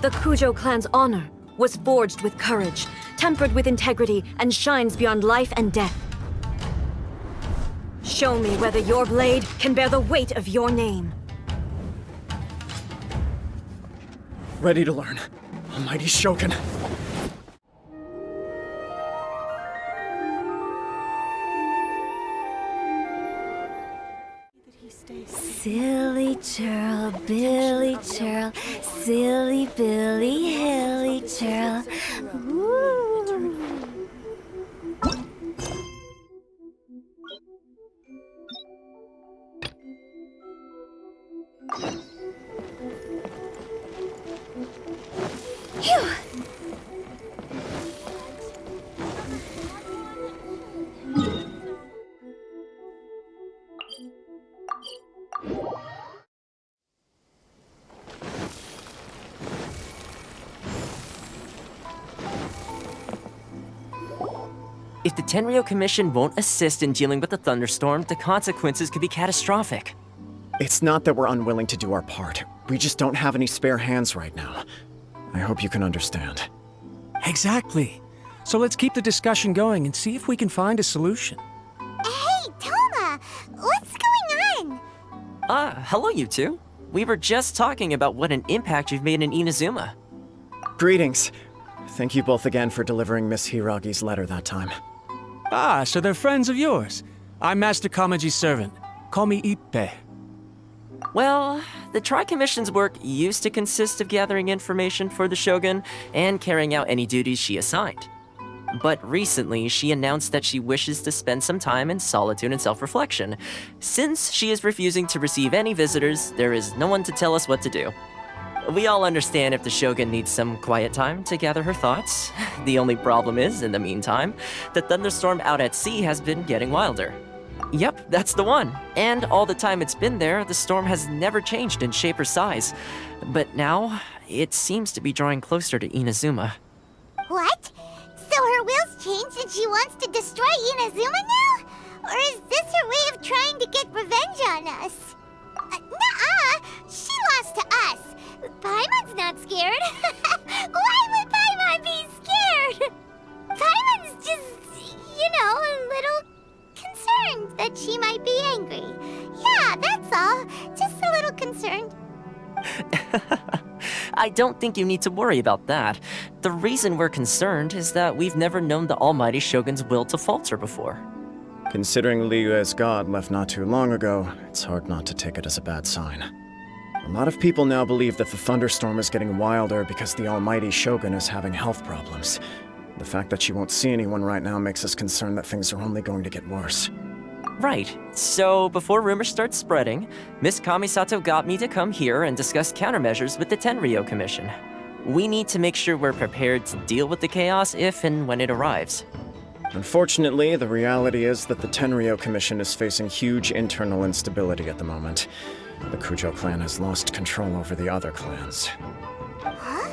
The Kujo clan's honor was forged with courage, tempered with integrity, and shines beyond life and death. Show me whether your blade can bear the weight of your name. Ready to learn. Almighty Shogun. Silly churl, Billy churl, silly Billy, hilly churl. Woo. Phew. If the Tenryou Commission won't assist in dealing with the thunderstorm, the consequences could be catastrophic. It's not that we're unwilling to do our part. We just don't have any spare hands right now. I hope you can understand. Exactly. So let's keep the discussion going and see if we can find a solution. Hey, Toma! What's going on? Hello you two. We were just talking about what an impact you've made in Inazuma. Greetings. Thank you both again for delivering Miss Hiragi's letter that time. Ah, so they're friends of yours. I'm Master Kamaji's servant. Call me Ippe. Well, the Tri-Commission's work used to consist of gathering information for the Shogun and carrying out any duties she assigned. But recently, she announced that she wishes to spend some time in solitude and self-reflection. Since she is refusing to receive any visitors, there is no one to tell us what to do. We all understand if the Shogun needs some quiet time to gather her thoughts. The only problem is, in the meantime, the thunderstorm out at sea has been getting wilder. Yep, that's the one. And all the time it's been there, the storm has never changed in shape or size. But now, it seems to be drawing closer to Inazuma. What? So her will's changed and she wants to destroy Inazuma now? Or is this her way of trying to get revenge on us? Nuh-uh! She lost to us! Paimon's not scared. Why would Paimon be scared? Paimon's just, a little concerned that she might be angry. Yeah, that's all. Just a little concerned. I don't think you need to worry about that. The reason we're concerned is that we've never known the Almighty Shogun's will to falter before. Considering Liyue's god left not too long ago, it's hard not to take it as a bad sign. A lot of people now believe that the thunderstorm is getting wilder because the Almighty Shogun is having health problems. The fact that she won't see anyone right now makes us concerned that things are only going to get worse. Right. So, before rumors start spreading, Miss Kamisato got me to come here and discuss countermeasures with the Tenryou Commission. We need to make sure we're prepared to deal with the chaos if and when it arrives. Unfortunately, the reality is that the Tenryou Commission is facing huge internal instability at the moment. The Kujo clan has lost control over the other clans. Huh?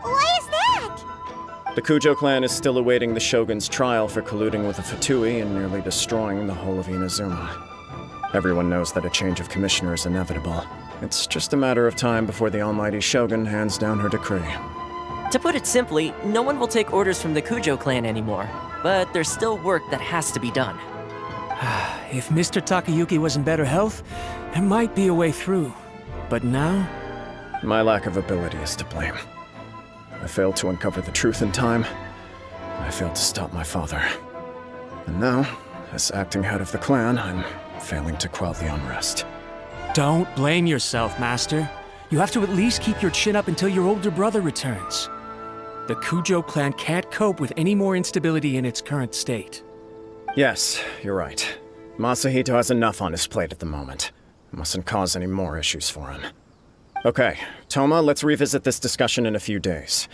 Why is that? The Kujo clan is still awaiting the Shogun's trial for colluding with the Fatui and nearly destroying the whole of Inazuma. Everyone knows that a change of commissioner is inevitable. It's just a matter of time before the Almighty Shogun hands down her decree. To put it simply, no one will take orders from the Kujo clan anymore, but there's still work that has to be done. If Mr. Takayuki was in better health, there might be a way through. But now? My lack of ability is to blame. I failed to uncover the truth in time. I failed to stop my father. And now, as acting head of the clan, I'm failing to quell the unrest. Don't blame yourself, Master. You have to at least keep your chin up until your older brother returns. The Kujo clan can't cope with any more instability in its current state. Yes, you're right. Masahito has enough on his plate at the moment. Mustn't cause any more issues for him. Okay, Toma, let's revisit this discussion in a few days.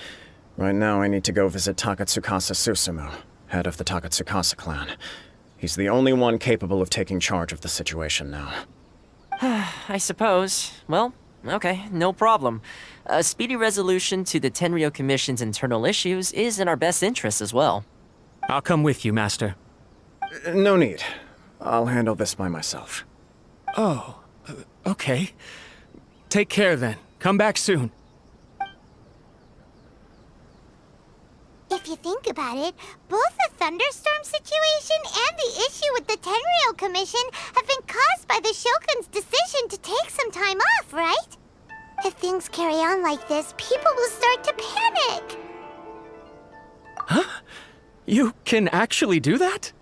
Right now, I need to go visit Takatsukasa Susumu, head of the Takatsukasa clan. He's the only one capable of taking charge of the situation now. I suppose. Well, okay, no problem. A speedy resolution to the Tenryou Commission's internal issues is in our best interest as well. I'll come with you, Master. No need. I'll handle this by myself. Oh, okay. Take care then. Come back soon. if you think about it, both the thunderstorm situation and the issue with the Tenryou Commission have been caused by the Shogun's decision to take some time off, right? If things carry on like this, people will start to panic. Huh? You can actually do that?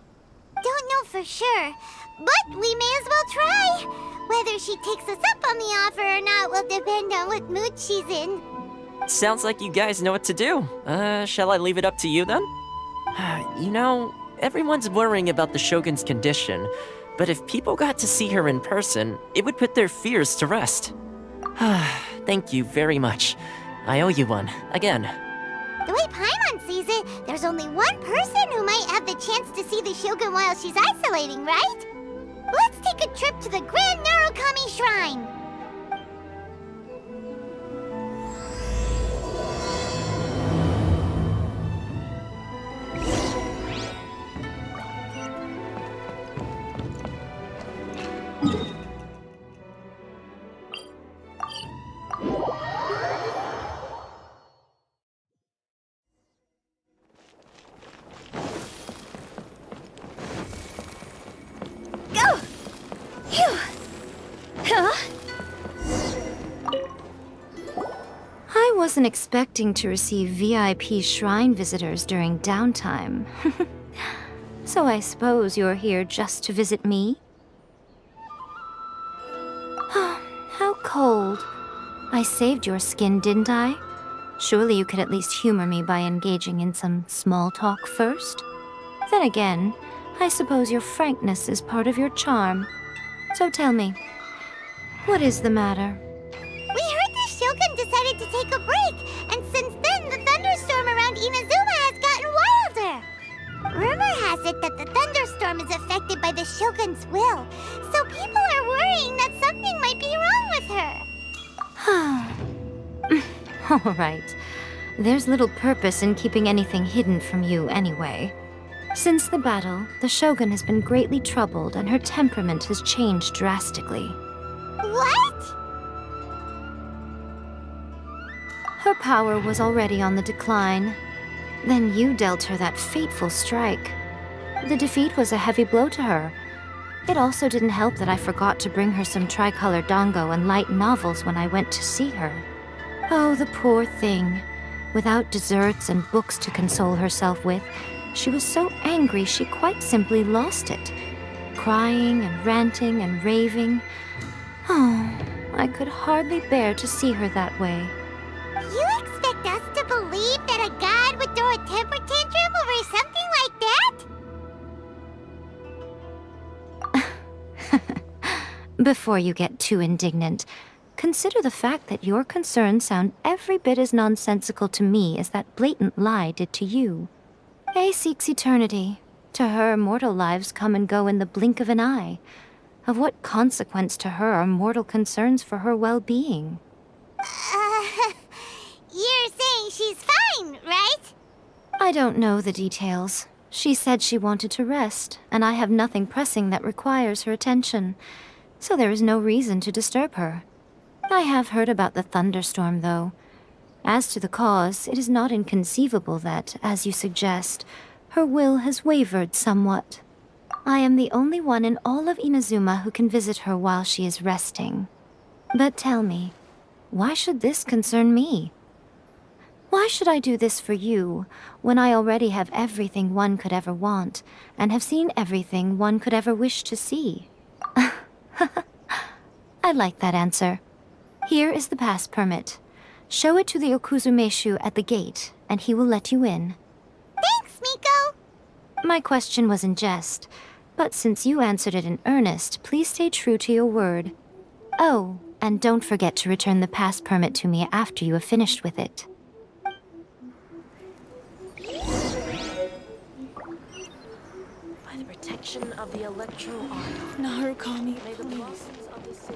Don't know for sure, but we may as well try. Whether she takes us up on the offer or not will depend on what mood she's in. Sounds like you guys know what to do. Shall I leave it up to you then? You know, everyone's worrying about the Shogun's condition, but if people got to see her in person, it would put their fears to rest. Thank you very much. I owe you one, again. The way Paimon sees it, there's only one person who might have the chance to see the Shogun while she's isolating, right? Let's take a trip to the Grand Narukami Shrine! Go! Phew! Huh? I wasn't expecting to receive VIP shrine visitors during downtime. So I suppose you're here just to visit me? How cold. I saved your skin, didn't I? Surely you could at least humor me by engaging in some small talk first? Then again, I suppose your frankness is part of your charm. So tell me, what is the matter? We heard the Shogun decided to take a break, and since then the thunderstorm around Inazuma has gotten wilder. Rumor has it that the thunderstorm is affected by the Shogun's will, so people are worrying that something might be wrong with her. All right. There's little purpose in keeping anything hidden from you anyway. Since the battle, the Shogun has been greatly troubled and her temperament has changed drastically. What? Her power was already on the decline. Then you dealt her that fateful strike. The defeat was a heavy blow to her. It also didn't help that I forgot to bring her some tricolor dango and light novels when I went to see her. Oh, the poor thing. Without desserts and books to console herself with, she was so angry she quite simply lost it. Crying and ranting and raving. Oh, I could hardly bear to see her that way. You expect us to believe that a god would throw a temper tantrum over something like that? Before you get too indignant, consider the fact that your concerns sound every bit as nonsensical to me as that blatant lie did to you. A seeks eternity. To her, mortal lives come and go in the blink of an eye. Of what consequence to her are mortal concerns for her well-being? You're saying she's fine, right? I don't know the details. She said she wanted to rest, and I have nothing pressing that requires her attention, so there is no reason to disturb her. I have heard about the thunderstorm, though. As to the cause, it is not inconceivable that, as you suggest, her will has wavered somewhat. I am the only one in all of Inazuma who can visit her while she is resting. But tell me, why should this concern me? Why should I do this for you, when I already have everything one could ever want, and have seen everything one could ever wish to see? I like that answer. Here is the pass permit. Show it to the Okuzumeshu at the gate, and he will let you in. Thanks, Miko! My question was in jest, but since you answered it in earnest, please stay true to your word. Oh, and don't forget to return the pass permit to me after you have finished with it. By the protection of the Electro Art, Narukami, may the blossoms of the sea.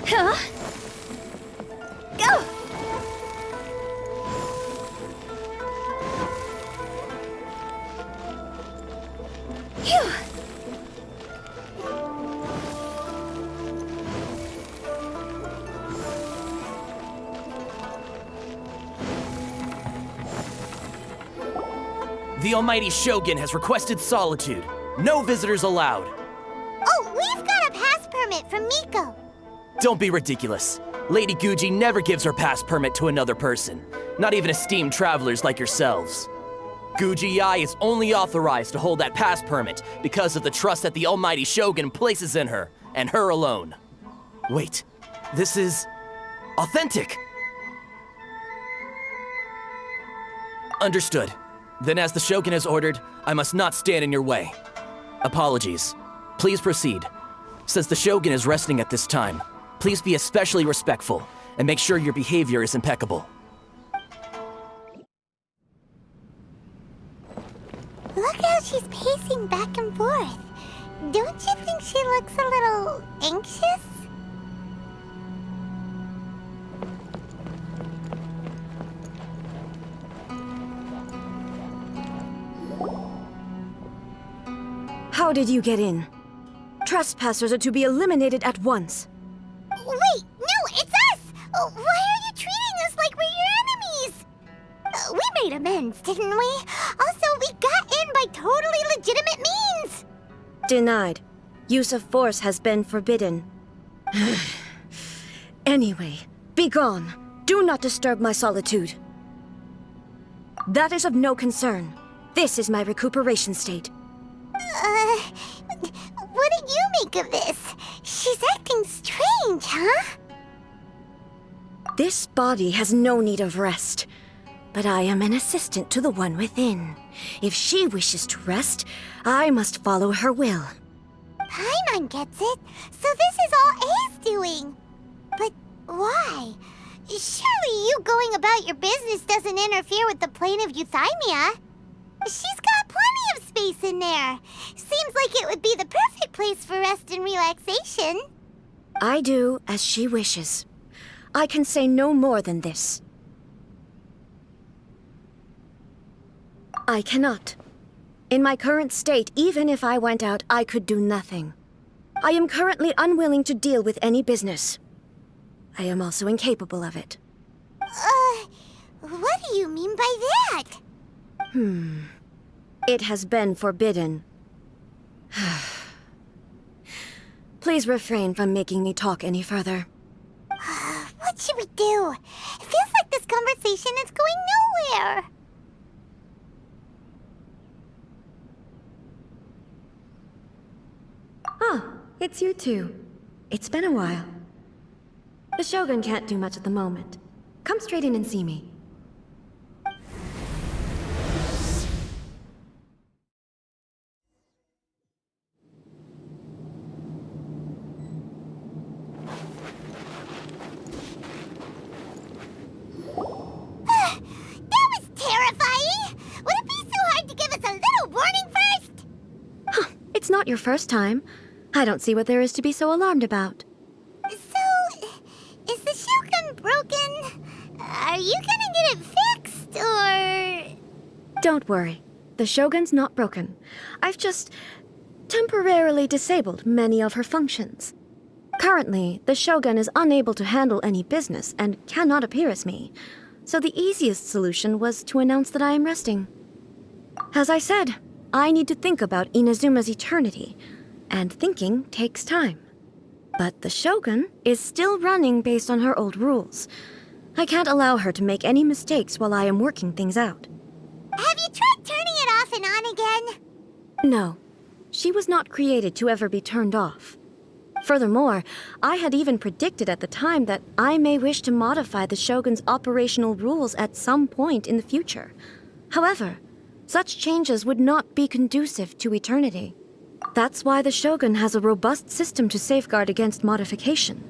Huh? Go! Phew! The Almighty Shogun has requested solitude. No visitors allowed. Oh, we've got a pass permit from Miko. Don't be ridiculous. Lady Guji never gives her pass permit to another person, not even esteemed travelers like yourselves. Guji Ai is only authorized to hold that pass permit because of the trust that the Almighty Shogun places in her, and her alone. Wait, this is authentic. Understood. Then as the Shogun has ordered, I must not stand in your way. Apologies. Please proceed. Since the Shogun is resting at this time, please be especially respectful and make sure your behavior is impeccable. Look how she's pacing back and forth. Don't you think she looks a little anxious? How did you get in? Trespassers are to be eliminated at once. Wait, no, it's us! Why are you treating us like we're your enemies? We made amends, didn't we? Also, we got in by totally legitimate means! Denied. Use of force has been forbidden. Anyway, be gone. Do not disturb my solitude. That is of no concern. This is my recuperation state. What do you make of this? She's acting strange, huh? This body has no need of rest. But I am an assistant to the one within. If she wishes to rest, I must follow her will. Paimon gets it. So this is all A's doing. But why? Surely you going about your business doesn't interfere with the plane of euthymia. She's got plenty of space in there. Seems like it would be the perfect place for rest and relaxation. I do as she wishes. I can say no more than this. I cannot. In my current state, even if I went out, I could do nothing. I am currently unwilling to deal with any business. I am also incapable of it. What do you mean by that? It has been forbidden. Please refrain from making me talk any further. What should we do? It feels like this conversation is going nowhere. Ah, it's you two. It's been a while. The Shogun can't do much at the moment. Come straight in and see me. That was terrifying! Would it be so hard to give us a little warning first? It's not your first time. I don't see what there is to be so alarmed about. So, is the Shogun broken? Are you gonna get it fixed, or...? Don't worry. The Shogun's not broken. I've just temporarily disabled many of her functions. Currently, the Shogun is unable to handle any business and cannot appear as me. So the easiest solution was to announce that I am resting. As I said, I need to think about Inazuma's eternity, and thinking takes time. But the Shogun is still running based on her old rules. I can't allow her to make any mistakes while I am working things out. Have you tried turning it off and on again? No, she was not created to ever be turned off. Furthermore, I had even predicted at the time that I may wish to modify the Shogun's operational rules at some point in the future. However, such changes would not be conducive to eternity. That's why the Shogun has a robust system to safeguard against modification.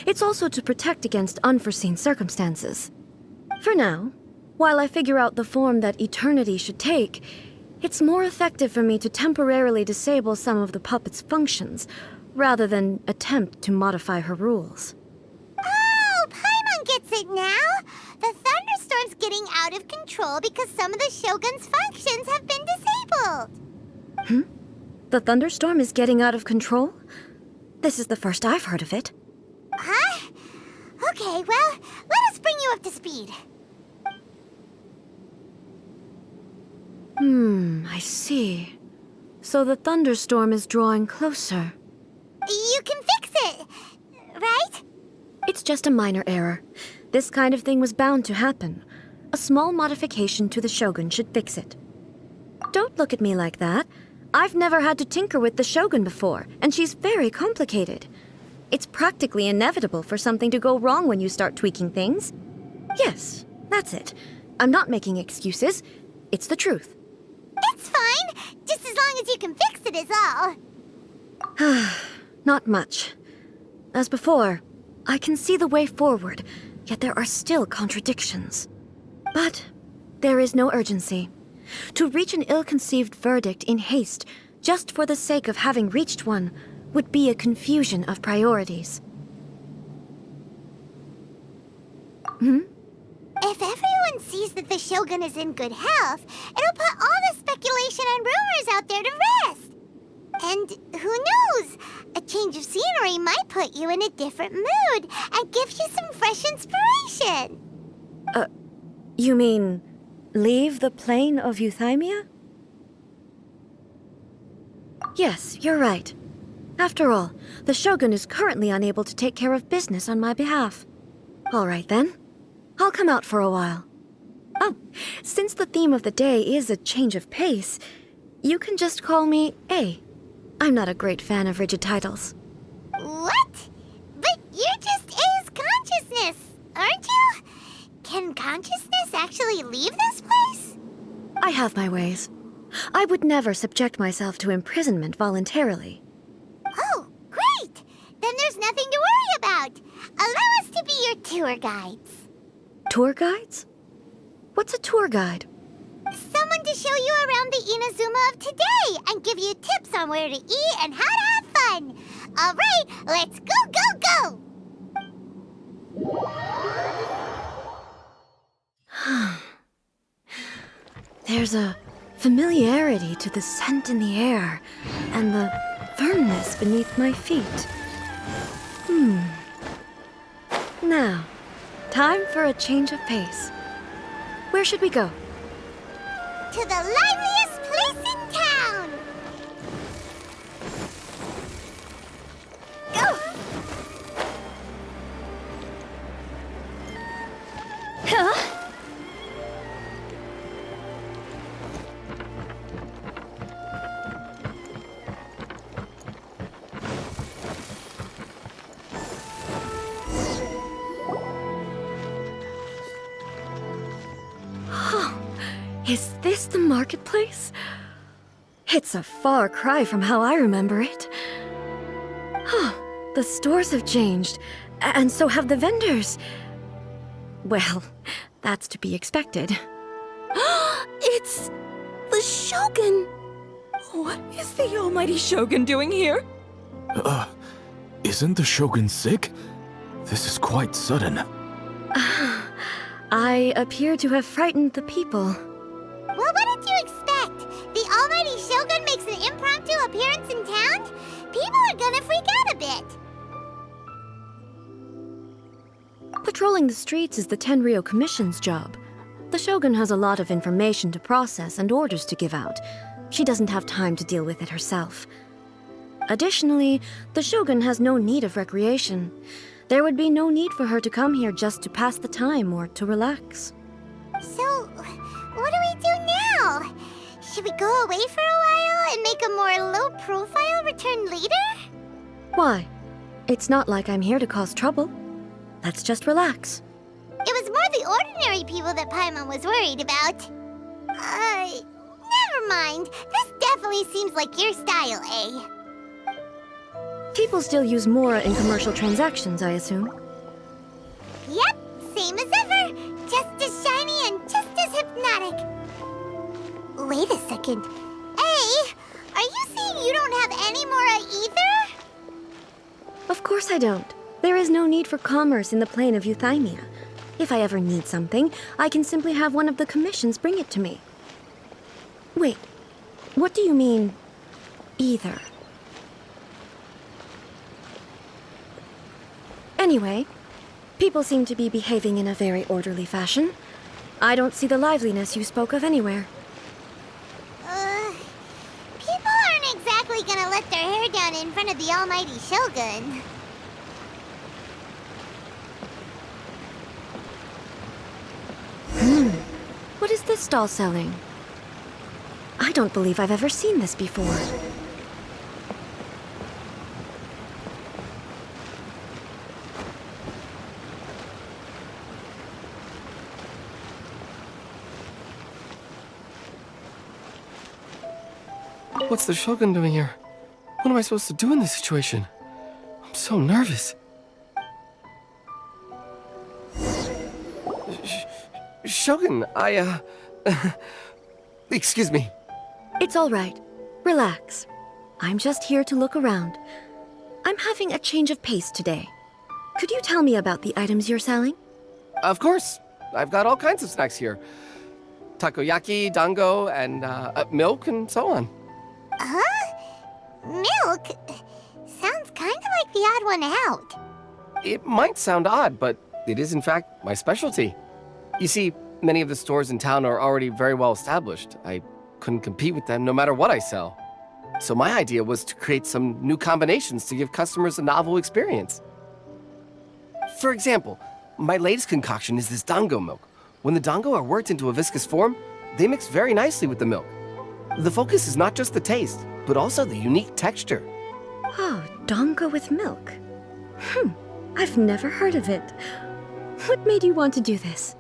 It's also to protect against unforeseen circumstances. For now, while I figure out the form that eternity should take, it's more effective for me to temporarily disable some of the puppet's functions, rather than attempt to modify her rules. gets it now? The thunderstorm's getting out of control because some of the Shogun's functions have been disabled. The thunderstorm is getting out of control? This is the first I've heard of it. Huh? Okay, well, let us bring you up to speed. I see. So the thunderstorm is drawing closer. You can fix it, right? It's just a minor error. This kind of thing was bound to happen. A small modification to the Shogun should fix it. Don't look at me like that. I've never had to tinker with the Shogun before, and she's very complicated. It's practically inevitable for something to go wrong when you start tweaking things. Yes, that's it. I'm not making excuses. It's the truth. It's fine, just as long as you can fix it is all. Not much. As before, I can see the way forward, yet there are still contradictions. But there is no urgency. To reach an ill-conceived verdict in haste, just for the sake of having reached one, would be a confusion of priorities. If everyone sees that the Shogun is in good health, it'll put all the speculation and rumors out there to rest. And who knows? A change of scenery might put you in a different mood and give you some fresh inspiration. You mean, leave the plane of Euthymia? Yes, you're right. After all, the Shogun is currently unable to take care of business on my behalf. All right then. I'll come out for a while. Oh, since the theme of the day is a change of pace, you can just call me A. I'm not a great fan of rigid titles. What? But you're just A's consciousness, aren't you? Can consciousness actually leave this place? I have my ways. I would never subject myself to imprisonment voluntarily. Oh, great! Then there's nothing to worry about. Allow us to be your tour guides. Tour guides? What's a tour guide? Someone to show you around the Inazuma of today and give you tips on where to eat and how to have fun. All right, let's go, go, go! There's a familiarity to the scent in the air and the firmness beneath my feet. Now, time for a change of pace. Where should we go? To the liveliest place in town! Go! Huh? Is this the marketplace? It's a far cry from how I remember it. The stores have changed, and so have the vendors. Well, that's to be expected. It's the Shogun! What is the almighty Shogun doing here? Isn't the Shogun sick? This is quite sudden. I appear to have frightened the people. Well, what did you expect? The almighty Shogun makes an impromptu appearance in town? People are gonna freak out a bit. Patrolling the streets is the Tenryou Commission's job. The Shogun has a lot of information to process and orders to give out. She doesn't have time to deal with it herself. Additionally, the Shogun has no need of recreation. There would be no need for her to come here just to pass the time or to relax. So, what do we do now? Should we go away for a while and make a more low-profile return later? Why? It's not like I'm here to cause trouble. Let's just relax. It was more the ordinary people that Paimon was worried about. Never mind. This definitely seems like your style, eh? People still use Mora in commercial transactions, I assume. Yep, same as ever. Just as shiny and just as hypnotic. Wait a second. Hey, are you saying you don't have any Mora either? Of course I don't. There is no need for commerce in the plane of Euthymia. If I ever need something, I can simply have one of the commissions bring it to me. Wait, what do you mean, either? Anyway, people seem to be behaving in a very orderly fashion. I don't see the liveliness you spoke of anywhere. People aren't exactly gonna let their hair down in front of the almighty Shogun. What is this stall selling? I don't believe I've ever seen this before. What's the Shogun doing here? What am I supposed to do in this situation? I'm so nervous. Shogun, excuse me. It's all right. Relax. I'm just here to look around. I'm having a change of pace today. Could you tell me about the items you're selling? Of course. I've got all kinds of snacks here. Takoyaki, dango, and milk, and so on. Huh? Milk? Sounds kind of like the odd one out. It might sound odd, but it is in fact my specialty. You see, many of the stores in town are already very well established. I couldn't compete with them no matter what I sell. So my idea was to create some new combinations to give customers a novel experience. For example, my latest concoction is this dango milk. When the dango are worked into a viscous form, they mix very nicely with the milk. The focus is not just the taste, but also the unique texture. Oh, dango with milk. I've never heard of it. What made you want to do this?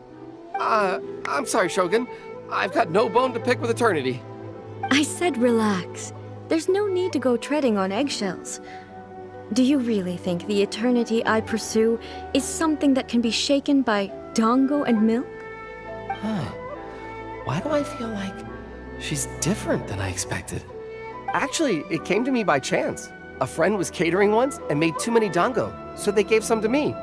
I'm sorry, Shogun. I've got no bone to pick with eternity. I said relax. There's no need to go treading on eggshells. Do you really think the eternity I pursue is something that can be shaken by dango and milk? Huh. Why do I feel like she's different than I expected? Actually, it came to me by chance. A friend was catering once and made too many dango, so they gave some to me.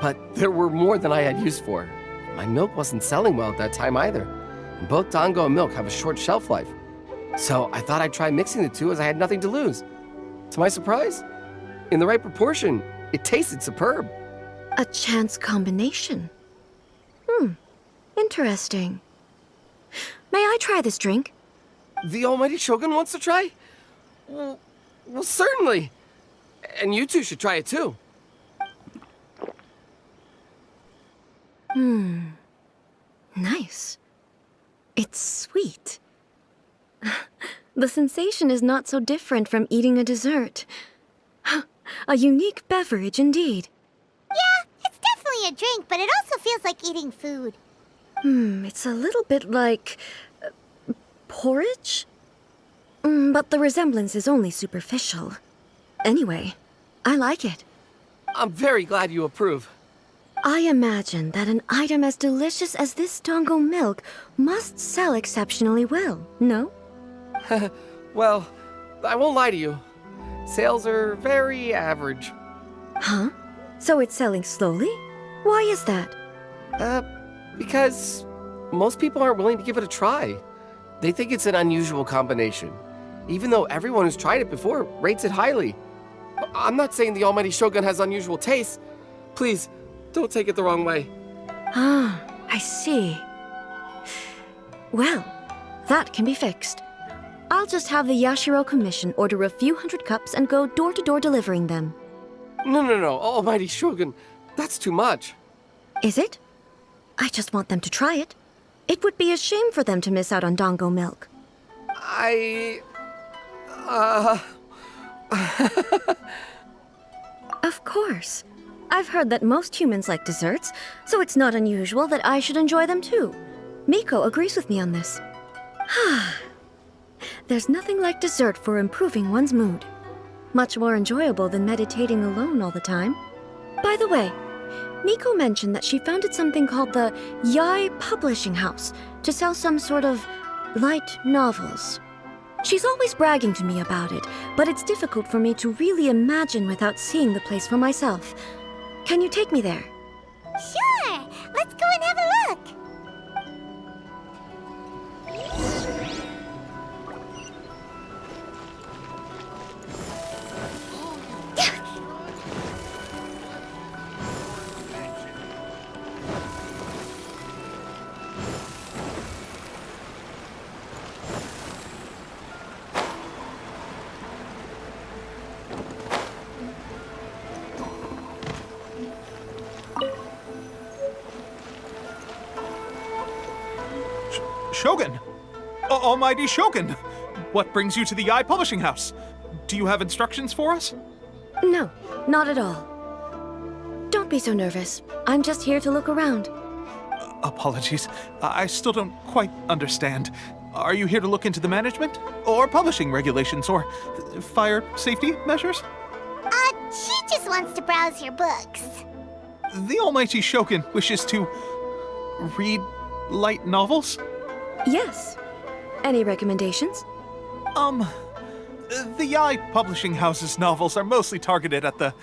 But there were more than I had use for. My milk wasn't selling well at that time either. And both dango and milk have a short shelf life. So I thought I'd try mixing the two as I had nothing to lose. To my surprise, in the right proportion, it tasted superb. A chance combination. Interesting. May I try this drink? The almighty Shogun wants to try? Well, certainly. And you two should try it too. Nice. It's sweet. The sensation is not so different from eating a dessert. A unique beverage indeed. Yeah, it's definitely a drink, but it also feels like eating food. It's a little bit like porridge? But the resemblance is only superficial. Anyway, I like it. I'm very glad you approve. I imagine that an item as delicious as this dango milk must sell exceptionally well, no? Well, I won't lie to you. Sales are very average. Huh? So it's selling slowly? Why is that? Because most people aren't willing to give it a try. They think it's an unusual combination, even though everyone who's tried it before rates it highly. I'm not saying the almighty Shogun has unusual tastes. Please, don't take it the wrong way. Ah, I see. Well, that can be fixed. I'll just have the Yashiro Commission order a few hundred cups and go door-to-door delivering them. No, almighty Shogun, that's too much. Is it? I just want them to try it. It would be a shame for them to miss out on dango milk. Of course. I've heard that most humans like desserts, so it's not unusual that I should enjoy them too. Miko agrees with me on this. There's nothing like dessert for improving one's mood. Much more enjoyable than meditating alone all the time. By the way, Miko mentioned that she founded something called the Yai Publishing House to sell some sort of light novels. She's always bragging to me about it, but it's difficult for me to really imagine without seeing the place for myself. Can you take me there? Sure! Let's go and have a look. Shogun! Almighty Shogun! What brings you to the I Publishing House? Do you have instructions for us? No, not at all. Don't be so nervous. I'm just here to look around. Apologies. I still don't quite understand. Are you here to look into the management? Or publishing regulations? Or fire safety measures? She just wants to browse your books. The Almighty Shogun wishes to read light novels? Yes. Any recommendations? The I Publishing House's novels are mostly targeted at the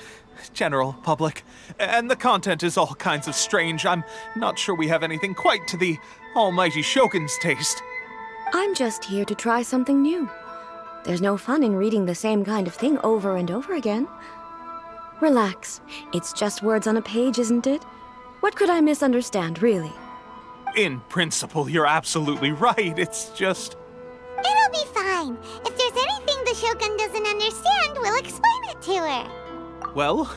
general public, and the content is all kinds of strange. I'm not sure we have anything quite to the Almighty Shogun's taste. I'm just here to try something new. There's no fun in reading the same kind of thing over and over again. Relax. It's just words on a page, isn't it? What could I misunderstand, really? In principle, you're absolutely right. It's just... It'll be fine. If there's anything the Shogun doesn't understand, we'll explain it to her. Well...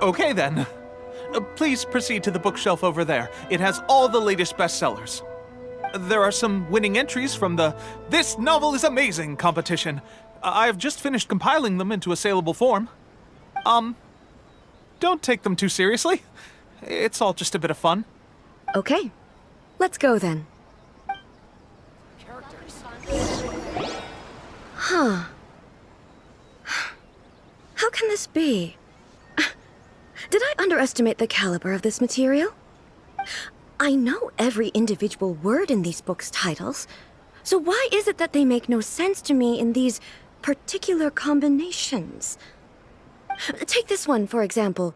okay then. Please proceed to the bookshelf over there. It has all the latest bestsellers. There are some winning entries from the This Novel is Amazing competition. I've just finished compiling them into a saleable form. Don't take them too seriously. It's all just a bit of fun. Okay. Let's go then. Huh. How can this be? Did I underestimate the caliber of this material? I know every individual word in these books' titles, so why is it that they make no sense to me in these particular combinations? Take this one, for example.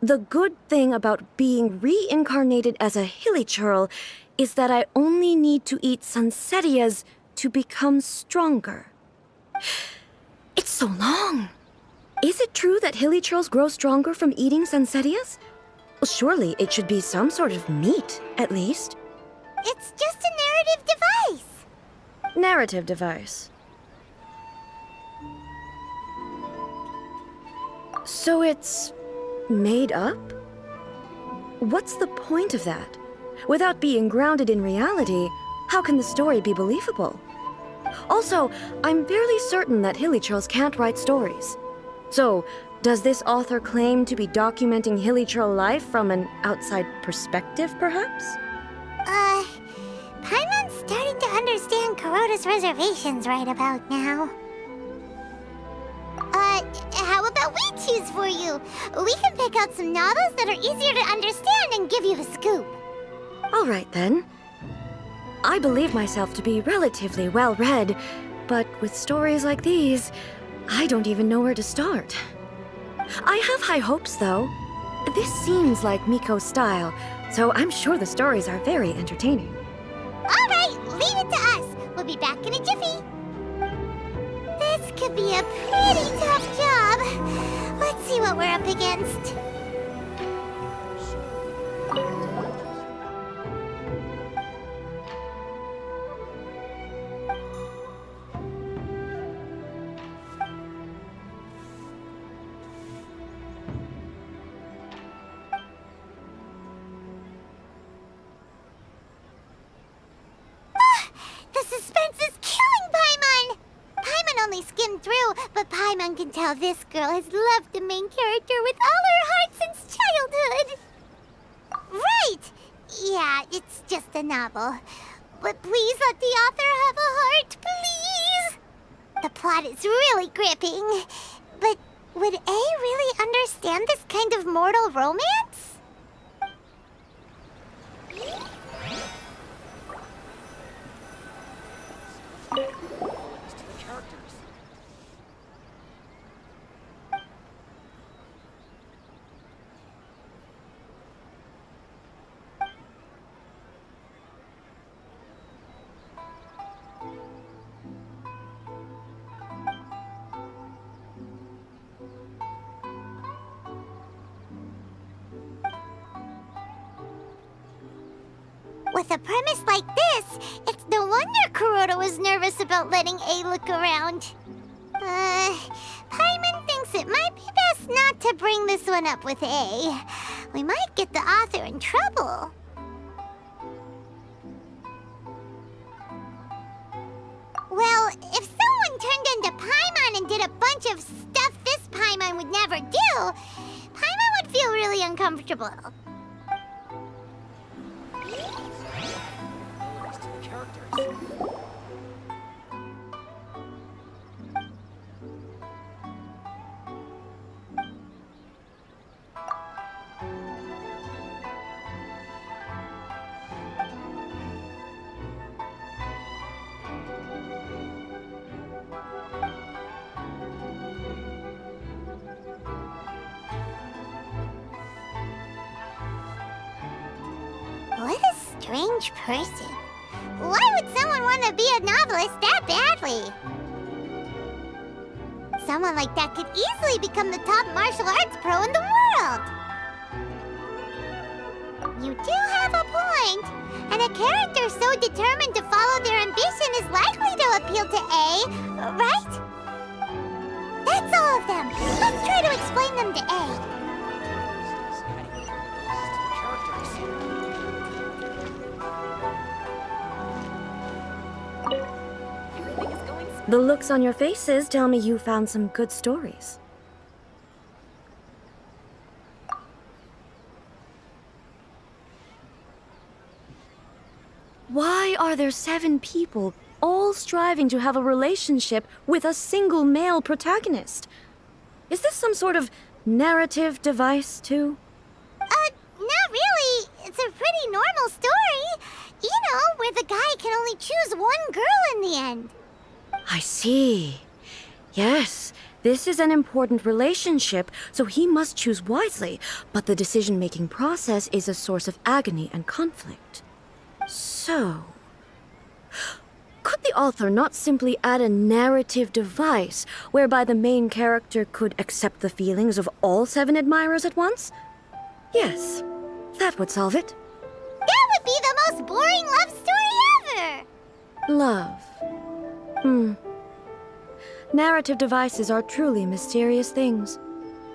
The good thing about being reincarnated as a hilly churl is that I only need to eat sunsettias to become stronger. It's so long. Is it true that hilly churls grow stronger from eating sunsettias? Well, surely it should be some sort of meat, at least. It's just a narrative device. Narrative device. So it's made up? What's the point of that? Without being grounded in reality, how can the story be believable? Also, I'm fairly certain that hilly churls can't write stories. So, does this author claim to be documenting hilly churl life from an outside perspective, perhaps? Paimon's starting to understand Kuroda's reservations right about now. How about we choose for you? We can pick out some novels that are easier to understand and give you the scoop. All right, then. I believe myself to be relatively well-read, but with stories like these, I don't even know where to start. I have high hopes, though. This seems like Miko's style, so I'm sure the stories are very entertaining. All right, leave it to us. We'll be back in a jiffy. This could be a pretty tough job. Let's see what we're up against. The suspense is killing Paimon! Paimon only skimmed through, but Paimon can tell this girl has loved the main character with all her heart since childhood. Right! Yeah, it's just a novel. But please let the author have a heart, please! The plot is really gripping. But would A really understand this kind of mortal romance? With a premise like this, it's no wonder Kuroda was nervous about letting A look around. Paimon thinks it might be best not to bring this one up with A. We might get the author in trouble. Well, if someone turned into Paimon and did a bunch of stuff this Paimon would never do, Paimon would feel really uncomfortable. What a strange person. Why would someone want to be a novelist that badly? Someone like that could easily become the top martial arts pro in the world. You do have a point. And a character so determined to follow their ambition is likely to appeal to A, right? That's all of them. Let's try to explain them to A. The looks on your faces tell me you found some good stories. Why are there 7 people all striving to have a relationship with a single male protagonist? Is this some sort of narrative device, too? Not really. It's a pretty normal story. You know, where the guy can only choose one girl in the end. I see. Yes, this is an important relationship, so he must choose wisely, but the decision-making process is a source of agony and conflict. So, could the author not simply add a narrative device whereby the main character could accept the feelings of all 7 admirers at once? Yes, that would solve it. That would be the most boring love story ever! Love. Narrative devices are truly mysterious things.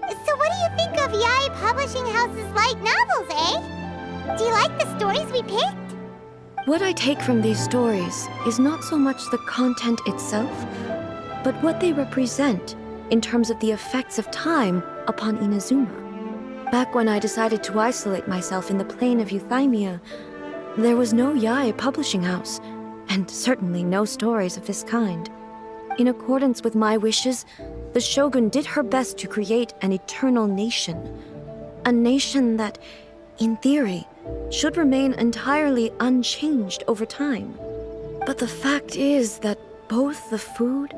So what do you think of Yae Publishing House's light novels, eh? Do you like the stories we picked? What I take from these stories is not so much the content itself, but what they represent in terms of the effects of time upon Inazuma. Back when I decided to isolate myself in the plane of Euthymia, there was no Yae Publishing House, and certainly no stories of this kind. In accordance with my wishes, the Shogun did her best to create an eternal nation. A nation that, in theory, should remain entirely unchanged over time. But the fact is that both the food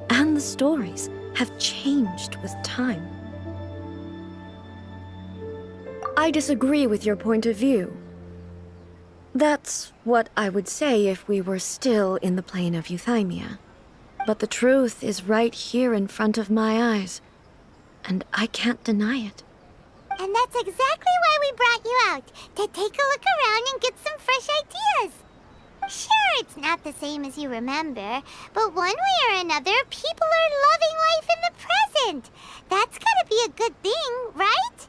and the stories have changed with time. I disagree with your point of view. That's what I would say if we were still in the plane of Euthymia. But the truth is right here in front of my eyes, and I can't deny it. And that's exactly why we brought you out, to take a look around and get some fresh ideas. Sure, it's not the same as you remember, but one way or another, people are loving life in the present. That's gotta be a good thing, right?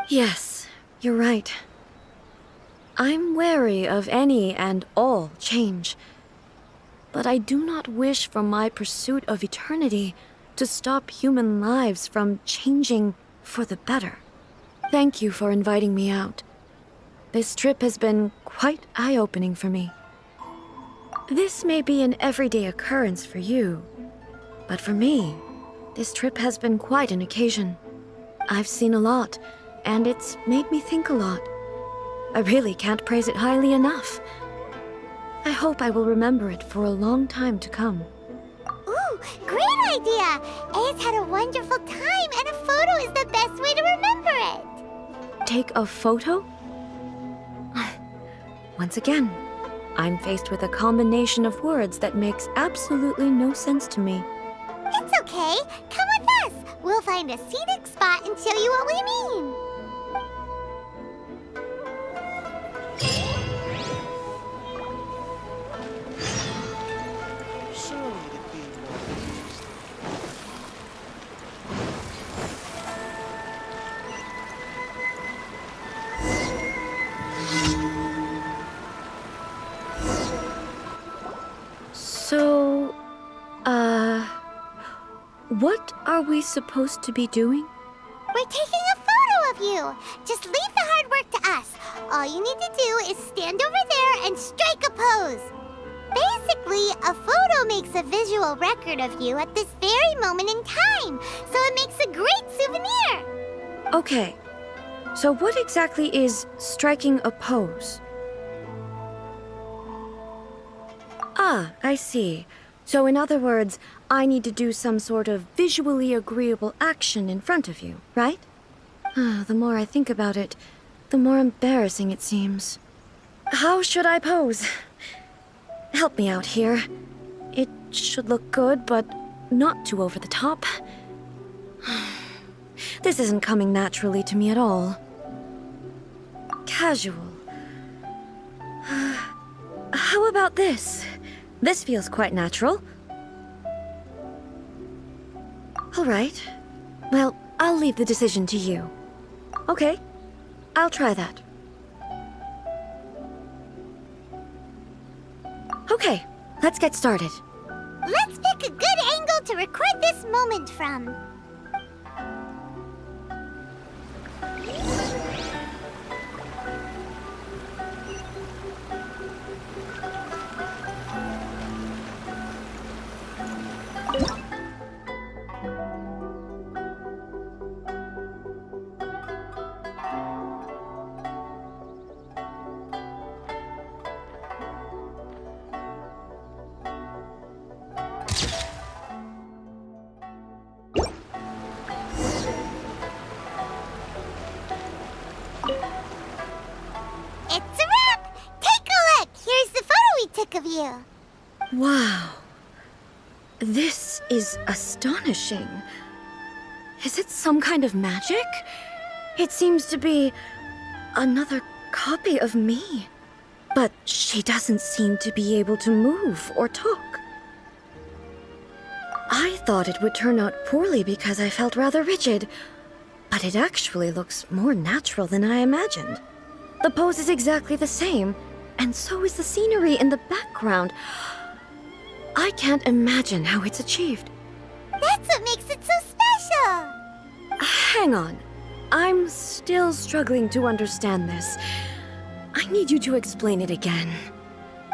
Yes, you're right. I'm wary of any and all change. But I do not wish for my pursuit of eternity to stop human lives from changing for the better. Thank you for inviting me out. This trip has been quite eye-opening for me. This may be an everyday occurrence for you, but for me, this trip has been quite an occasion. I've seen a lot, and it's made me think a lot. I really can't praise it highly enough. I hope I will remember it for a long time to come. Ooh, great idea! A's had a wonderful time, and a photo is the best way to remember it. Take a photo? Once again, I'm faced with a combination of words that makes absolutely no sense to me. It's okay. Come with us. We'll find a scenic spot and show you what we mean. What are we supposed to be doing? We're taking a photo of you. Just leave the hard work to us. All you need to do is stand over there and strike a pose. Basically, a photo makes a visual record of you at this very moment in time, so it makes a great souvenir. Okay, so what exactly is striking a pose? Ah, I see. So in other words, I need to do some sort of visually agreeable action in front of you, right? The more I think about it, the more embarrassing it seems. How should I pose? Help me out here. It should look good, but not too over the top. This isn't coming naturally to me at all. Casual. How about this? This feels quite natural. All right. Well, I'll leave the decision to you. Okay, I'll try that. Okay, let's get started. Let's pick a good angle to record this moment from. It's a wrap! Take a look! Here's the photo we took of you. Wow. This is astonishing. Is it some kind of magic? It seems to be another copy of me. But she doesn't seem to be able to move or talk. I thought it would turn out poorly because I felt rather rigid, but it actually looks more natural than I imagined. The pose is exactly the same, and so is the scenery in the background. I can't imagine how it's achieved. That's what makes it so special! Hang on. I'm still struggling to understand this. I need you to explain it again.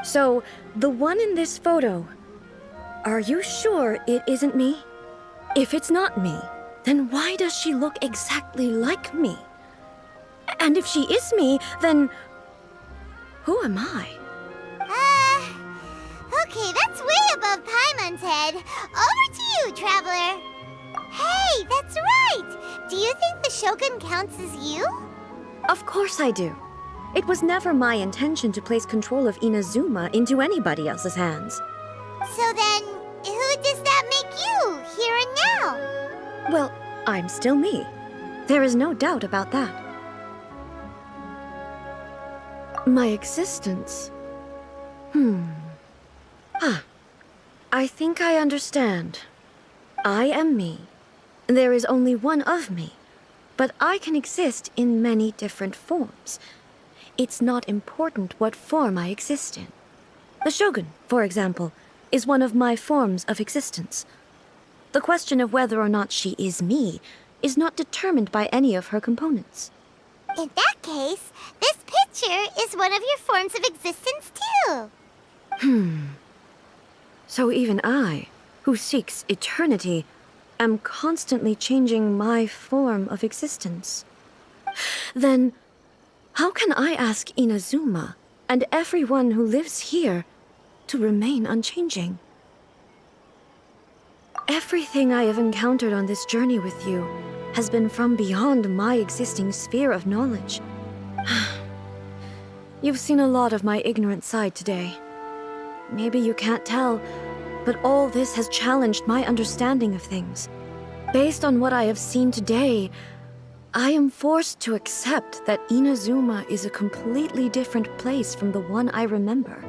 So, the one in this photo, are you sure it isn't me? If it's not me, then why does she look exactly like me? And if she is me, then who am I? Okay, that's way above Paimon's head. Over to you, Traveler. Hey, that's right! Do you think the Shogun counts as you? Of course I do. It was never my intention to place control of Inazuma into anybody else's hands. So then, who does that make you, here and now? Well, I'm still me. There is no doubt about that. My existence? I think I understand. I am me. There is only one of me, but I can exist in many different forms. It's not important what form I exist in. The Shogun, for example, is one of my forms of existence. The question of whether or not she is me is not determined by any of her components. In that case, this picture is one of your forms of existence too. So even I, who seeks eternity, am constantly changing my form of existence. Then, how can I ask Inazuma and everyone who lives here to remain unchanging? Everything I have encountered on this journey with you has been from beyond my existing sphere of knowledge. You've seen a lot of my ignorant side today. Maybe you can't tell, but all this has challenged my understanding of things. Based on what I have seen today, I am forced to accept that Inazuma is a completely different place from the one I remember.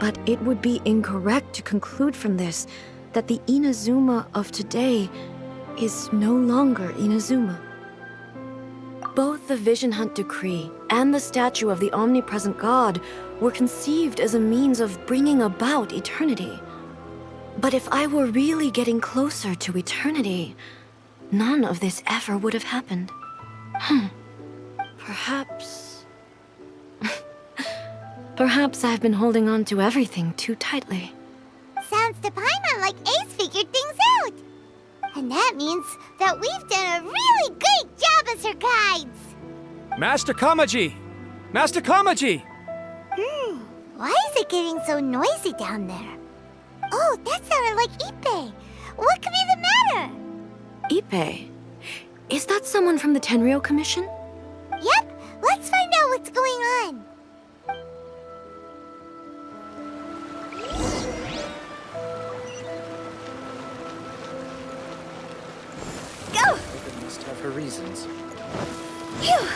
But it would be incorrect to conclude from this that the Inazuma of today is no longer Inazuma. Both the Vision Hunt Decree and the statue of the omnipresent God were conceived as a means of bringing about eternity. But if I were really getting closer to eternity, none of this ever would have happened. Perhaps... Perhaps I've been holding on to everything too tightly. Sounds to Paimon like Ace figured things out. And that means that we've done a really great job as her guides. Master Kamaji! Master Kamaji! Why is it getting so noisy down there? Oh, that sounded like Ippei. What could be the matter? Ippei? Is that someone from the Tenryou Commission? Yep, let's find out what's going on. Go! Raiden must have her reasons. Phew!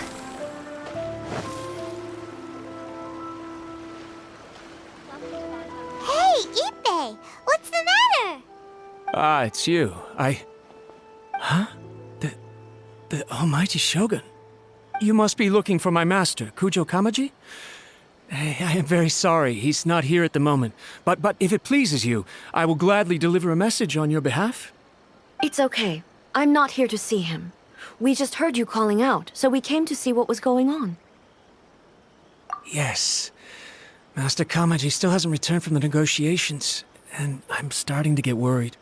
Hey, Ippei! What's the matter? Ah, it's you. Huh? The Almighty Shogun. You must be looking for my master, Kujo Kamaji? I am very sorry, he's not here at the moment. But if it pleases you, I will gladly deliver a message on your behalf. It's okay. I'm not here to see him. We just heard you calling out, so we came to see what was going on. Yes. Master Kamaji still hasn't returned from the negotiations, and I'm starting to get worried.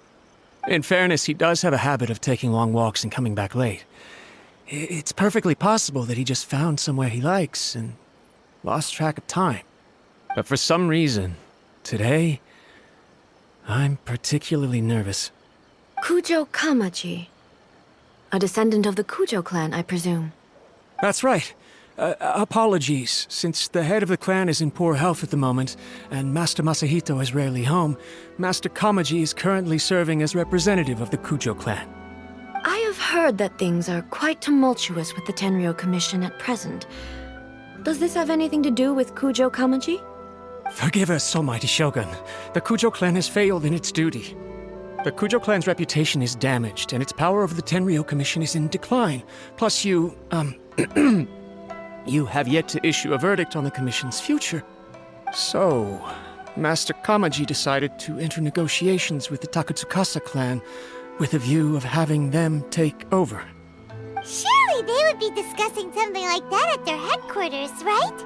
In fairness, he does have a habit of taking long walks and coming back late. It's perfectly possible that he just found somewhere he likes and lost track of time. But for some reason, today, I'm particularly nervous. Kujo Kamaji. A descendant of the Kujo clan, I presume. That's right. Apologies, since the head of the clan is in poor health at the moment, and Master Masahito is rarely home, Master Kamaji is currently serving as representative of the Kujo clan. I have heard that things are quite tumultuous with the Tenryou Commission at present. Does this have anything to do with Kujo Kamaji? Forgive us, Almighty Shogun. The Kujo clan has failed in its duty. The Kujo clan's reputation is damaged, and its power over the Tenryou Commission is in decline. Plus you have yet to issue a verdict on the Commission's future. So, Master Kamaji decided to enter negotiations with the Takatsukasa clan with a view of having them take over. Surely they would be discussing something like that at their headquarters, right?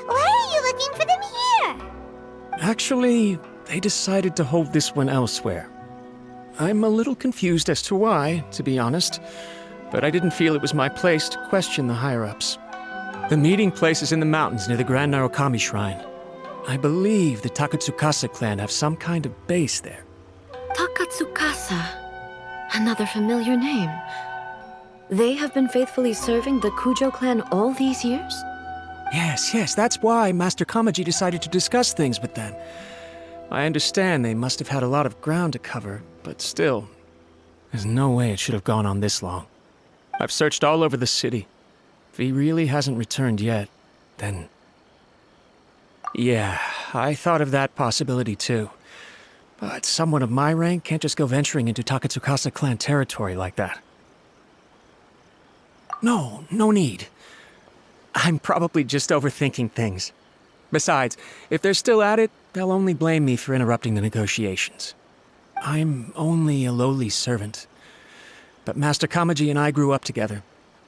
Why are you looking for them here? Actually, they decided to hold this one elsewhere. I'm a little confused as to why, to be honest, but I didn't feel it was my place to question the higher-ups. The meeting place is in the mountains near the Grand Narukami Shrine. I believe the Takatsukasa clan have some kind of base there. Takatsukasa. Another familiar name. They have been faithfully serving the Kujo clan all these years? Yes, that's why Master Kamaji decided to discuss things with them. I understand they must have had a lot of ground to cover, but still, there's no way it should have gone on this long. I've searched all over the city. If he really hasn't returned yet, then... Yeah, I thought of that possibility too. But someone of my rank can't just go venturing into Takatsukasa clan territory like that. No need. I'm probably just overthinking things. Besides, if they're still at it, they'll only blame me for interrupting the negotiations. I'm only a lowly servant. But Master Kamaji and I grew up together.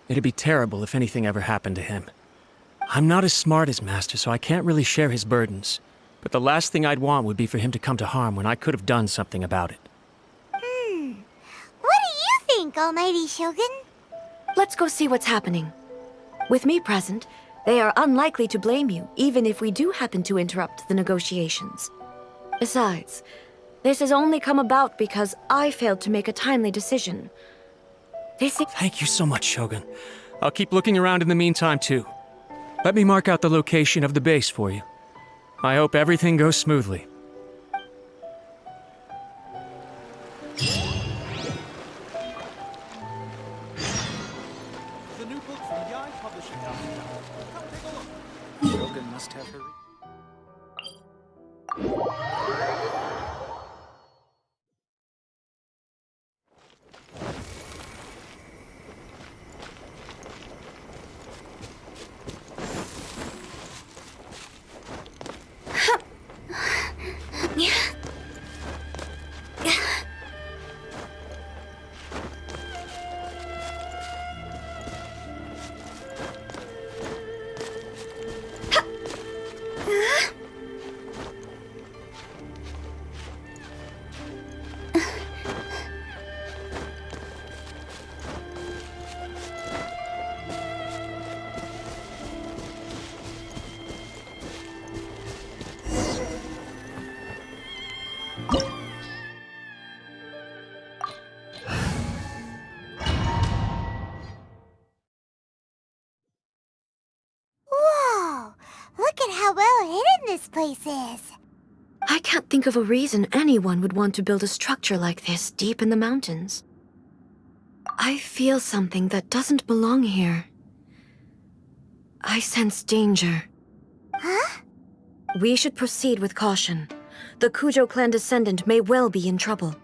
It'd be terrible if anything ever happened to him. I'm not as smart as Master, so I can't really share his burdens. But the last thing I'd want would be for him to come to harm when I could have done something about it. What do you think, Almighty Shogun? Let's go see what's happening. With me present, they are unlikely to blame you, even if we do happen to interrupt the negotiations. Besides, this has only come about because I failed to make a timely decision. Thank you so much, Shogun. I'll keep looking around in the meantime, too. Let me mark out the location of the base for you. I hope everything goes smoothly. The new book from Yai Publishing House. Come take a look. Shogun must have her... this place is. I can't think of a reason anyone would want to build a structure like this deep in the mountains. I feel something that doesn't belong here. I sense danger. Huh? We should proceed with caution. The Kujo clan descendant may well be in trouble.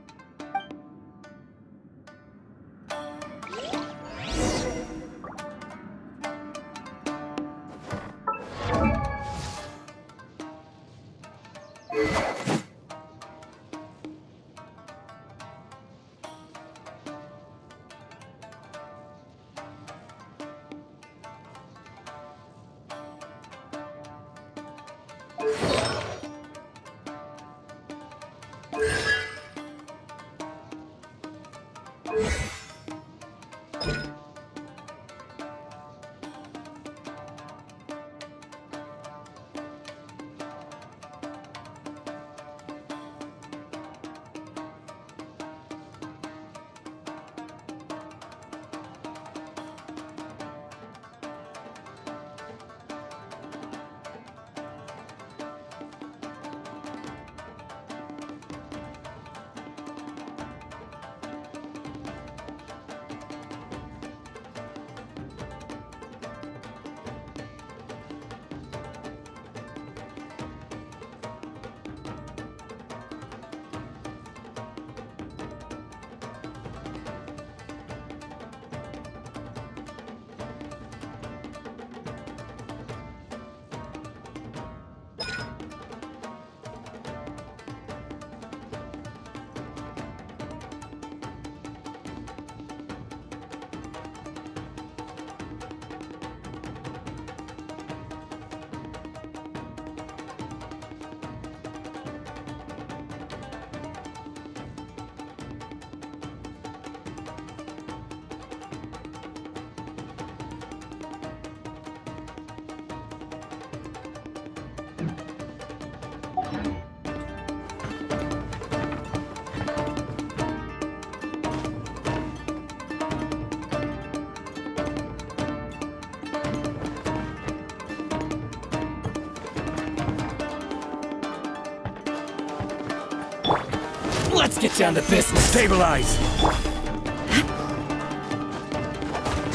Let's get down to business. Stabilize!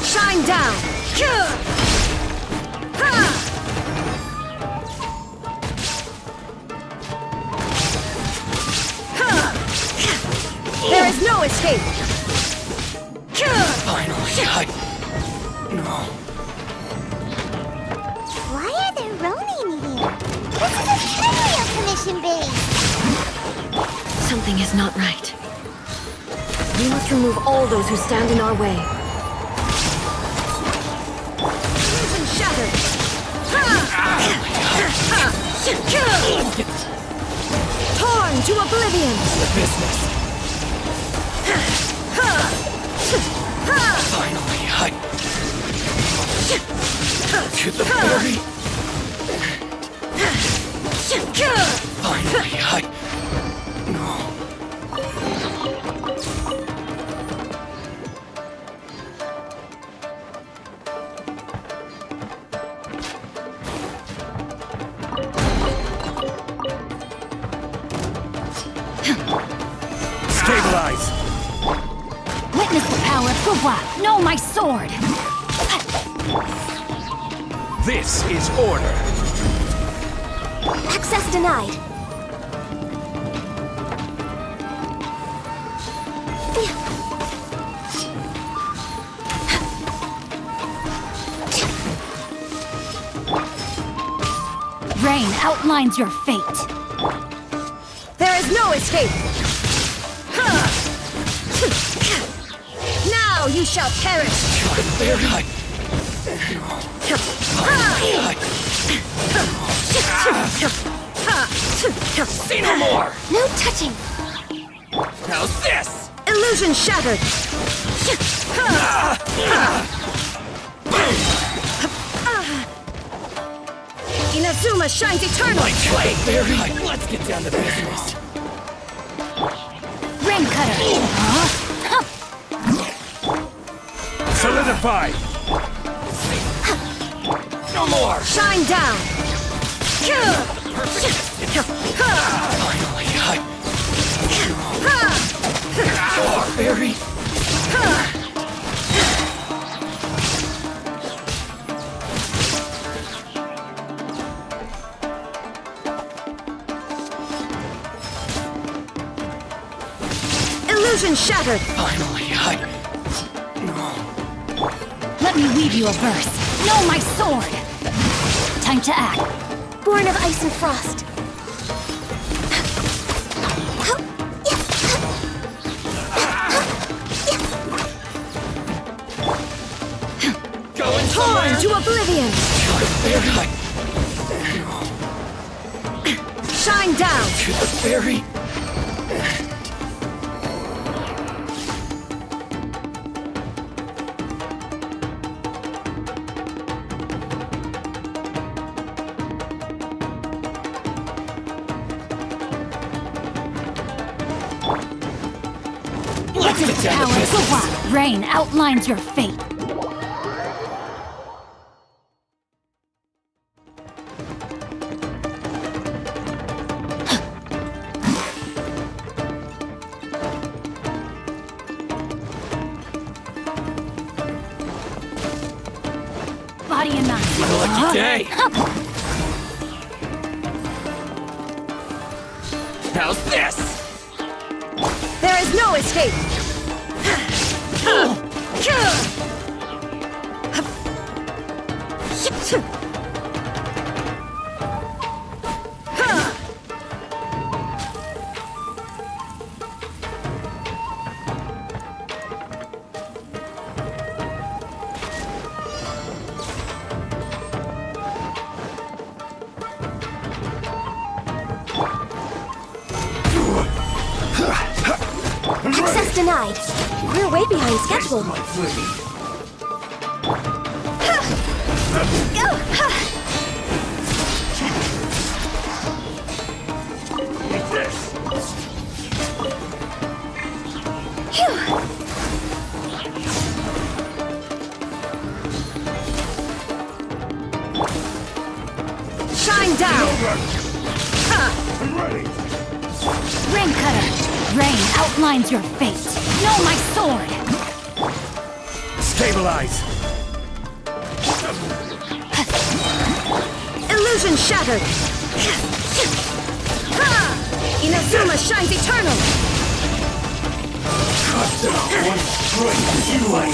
Shine down! There is no escape! Finally, No. Why are there Ronin here? This is a Tenryou Commission base! Something is not right. We must remove all those who stand in our way. Illusion shattered! Torn to oblivion! The business. Finally, to the very... Finally, No. Stabilize! Witness the power of Fuwa! Know my sword! This is order! Access denied. Rain outlines your fate. There is no escape! Now you shall perish! Say no more! No touching. How's this? Illusion shattered! Inazuma shines eternal! Let's get down to business. Rain cutter! Solidify! No more! Shine down! Very. Illusion shattered! Finally, Let me weave you a verse. Know my sword! Time to act. Born of ice and frost. Torn to oblivion! Shine down! To the very. What's its power? So what? Rain outlines your fate. Body and mind. Lucky day. How's this? There is no escape! Access denied. We're way behind schedule. Shine down! Rain cutter. Rain outlines your fate. Know my sword. Stabilize. Illusion shattered! Inazuma shines eternal! You win.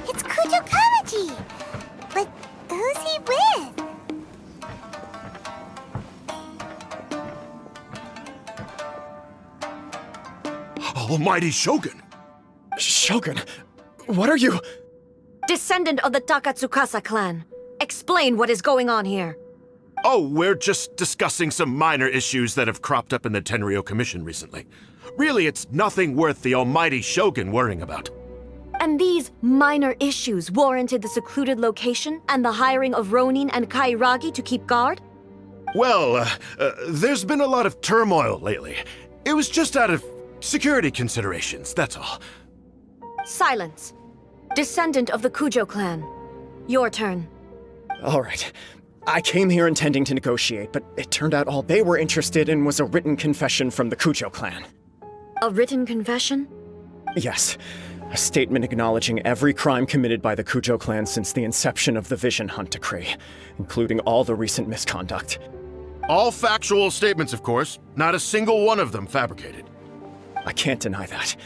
It's Kujo Kamaji! But who's he with? Almighty Shogun! Shogun, what are you? Descendant of the Takatsukasa clan. Explain what is going on here. Oh, we're just discussing some minor issues that have cropped up in the Tenryo Commission recently. Really, it's nothing worth the Almighty Shogun worrying about. And these minor issues warranted the secluded location and the hiring of Ronin and Kairagi to keep guard? Well, there's been a lot of turmoil lately. It was just out of security considerations, that's all. Silence. Descendant of the Kujo clan. Your turn. All right. I came here intending to negotiate, but it turned out all they were interested in was a written confession from the Kujo clan. A written confession? Yes. A statement acknowledging every crime committed by the Kujo clan since the inception of the Vision Hunt Decree, including all the recent misconduct. All factual statements, of course. Not a single one of them fabricated. I can't deny that.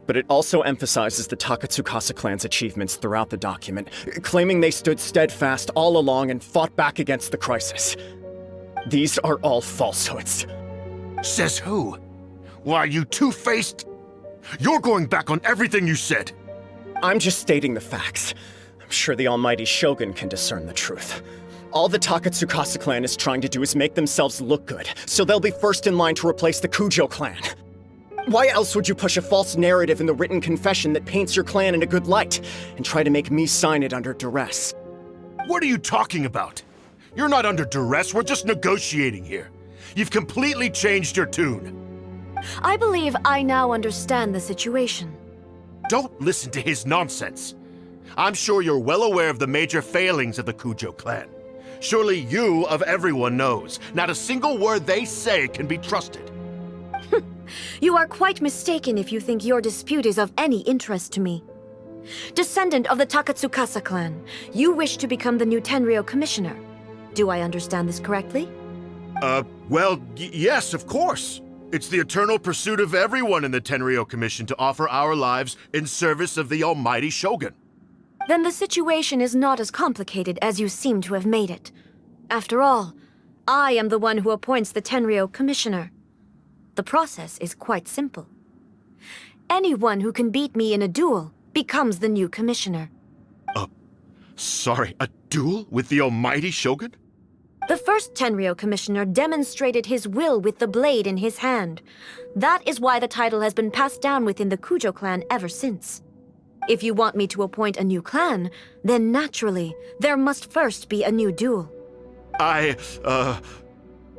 But it also emphasizes the Takatsukasa clan's achievements throughout the document, claiming they stood steadfast all along and fought back against the crisis. These are all falsehoods. Says who? Why, you two-faced... You're going back on everything you said. I'm just stating the facts. I'm sure the almighty Shogun can discern the truth. All the Takatsukasa clan is trying to do is make themselves look good, so they'll be first in line to replace the Kujo clan. Why else would you push a false narrative in the written confession that paints your clan in a good light, and try to make me sign it under duress? What are you talking about? You're not under duress, we're just negotiating here. You've completely changed your tune. I believe I now understand the situation. Don't listen to his nonsense. I'm sure you're well aware of the major failings of the Kujo clan. Surely you, of everyone, knows. Not a single word they say can be trusted. You are quite mistaken if you think your dispute is of any interest to me. Descendant of the Takatsukasa clan, you wish to become the new Tenryo commissioner. Do I understand this correctly? Well, yes, of course. It's the eternal pursuit of everyone in the Tenryo Commission to offer our lives in service of the almighty Shogun. Then the situation is not as complicated as you seem to have made it. After all, I am the one who appoints the Tenryo commissioner. The process is quite simple. Anyone who can beat me in a duel becomes the new commissioner. Sorry, a duel with the almighty Shogun? The first Tenryo commissioner demonstrated his will with the blade in his hand. That is why the title has been passed down within the Kujo clan ever since. If you want me to appoint a new clan, then naturally, there must first be a new duel.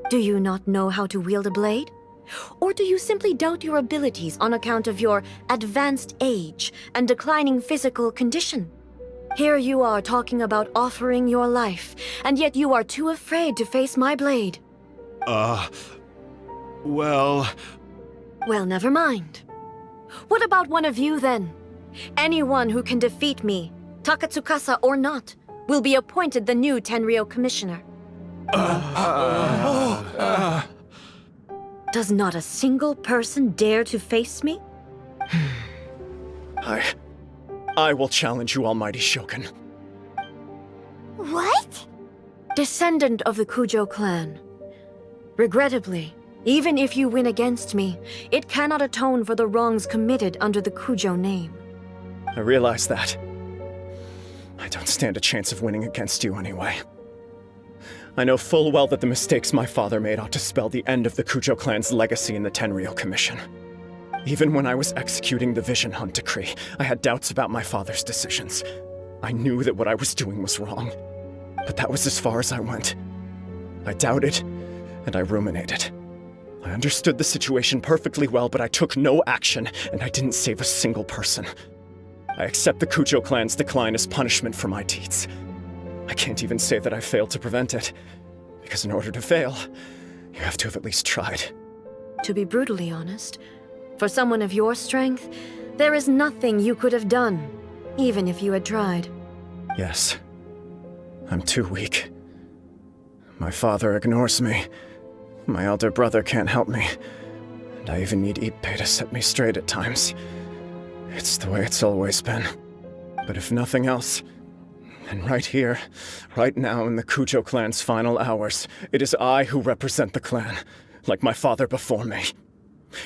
Do you not know how to wield a blade? Or do you simply doubt your abilities on account of your advanced age and declining physical condition? Here you are talking about offering your life, and yet you are too afraid to face my blade. Well, never mind. What about one of you, then? Anyone who can defeat me, Takatsukasa or not, will be appointed the new Tenryo commissioner. Does not a single person dare to face me? I will challenge you, almighty Shogun. What? Descendant of the Kujo clan. Regrettably, even if you win against me, it cannot atone for the wrongs committed under the Kujo name. I realize that. I don't stand a chance of winning against you anyway. I know full well that the mistakes my father made ought to spell the end of the Kujo clan's legacy in the Tenryo Commission. Even when I was executing the Vision Hunt decree, I had doubts about my father's decisions. I knew that what I was doing was wrong, but that was as far as I went. I doubted, and I ruminated. I understood the situation perfectly well, but I took no action, and I didn't save a single person. I accept the Kujo clan's decline as punishment for my deeds. I can't even say that I failed to prevent it, because in order to fail, you have to have at least tried. To be brutally honest, for someone of your strength, there is nothing you could have done, even if you had tried. Yes. I'm too weak. My father ignores me. My elder brother can't help me. And I even need Ippei to set me straight at times. It's the way it's always been. But if nothing else, then right here, right now in the Kujo clan's final hours, it is I who represent the clan, like my father before me.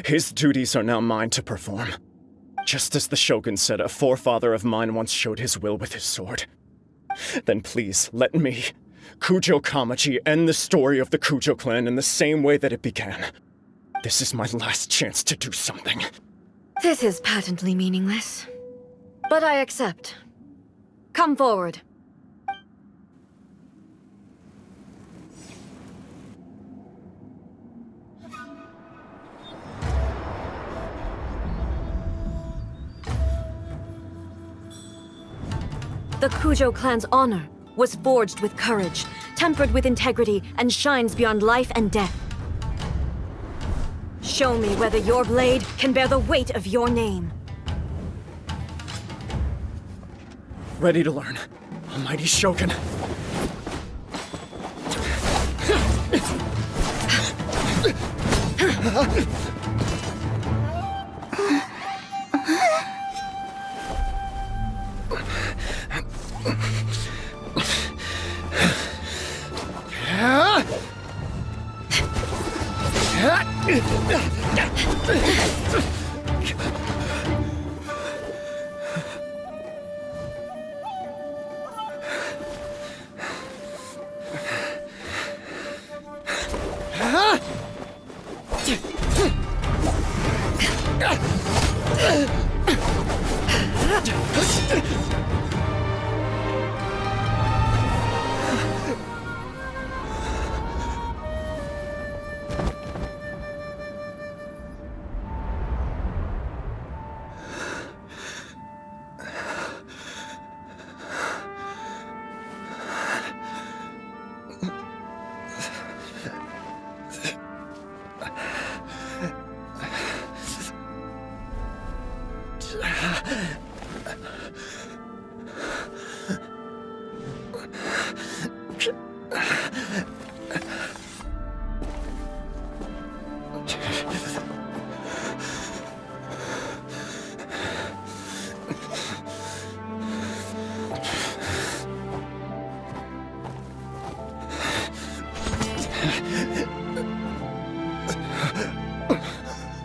His duties are now mine to perform. Just as the Shogun said, a forefather of mine once showed his will with his sword. Then please, let me, Kujo Kamaji, end the story of the Kujo clan in the same way that it began. This is my last chance to do something. This is patently meaningless. But I accept. Come forward. The Kujo clan's honor was forged with courage, tempered with integrity, and shines beyond life and death. Show me whether your blade can bear the weight of your name. Ready to learn, almighty Shogun.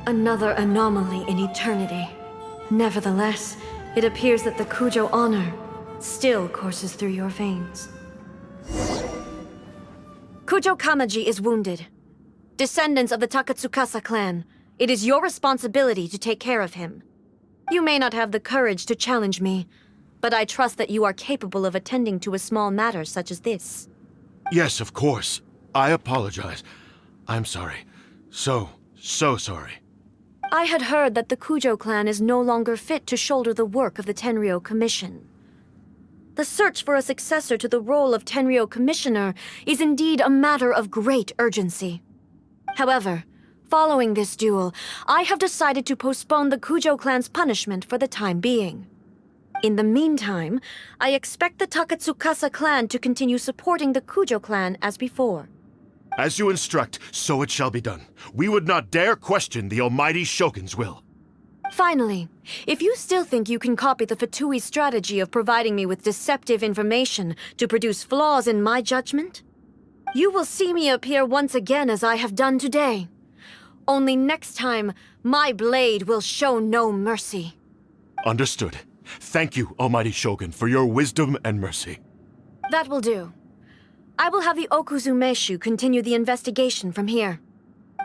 Another anomaly in eternity. Nevertheless, it appears that the Kujo honor still courses through your veins. Kujo Kamaji is wounded. Descendants of the Takatsukasa clan, it is your responsibility to take care of him. You may not have the courage to challenge me, but I trust that you are capable of attending to a small matter such as this. Yes, of course. I apologize. I'm sorry. So sorry. I had heard that the Kujo clan is no longer fit to shoulder the work of the Tenryou Commission. The search for a successor to the role of Tenryou Commissioner is indeed a matter of great urgency. However, following this duel, I have decided to postpone the Kujo clan's punishment for the time being. In the meantime, I expect the Takatsukasa clan to continue supporting the Kujo clan as before. As you instruct, so it shall be done. We would not dare question the almighty Shogun's will. Finally, if you still think you can copy the Fatui strategy of providing me with deceptive information to produce flaws in my judgment, you will see me appear once again as I have done today. Only next time, my blade will show no mercy. Understood. Thank you, almighty Shogun, for your wisdom and mercy. That will do. I will have the Okuzumeshu continue the investigation from here.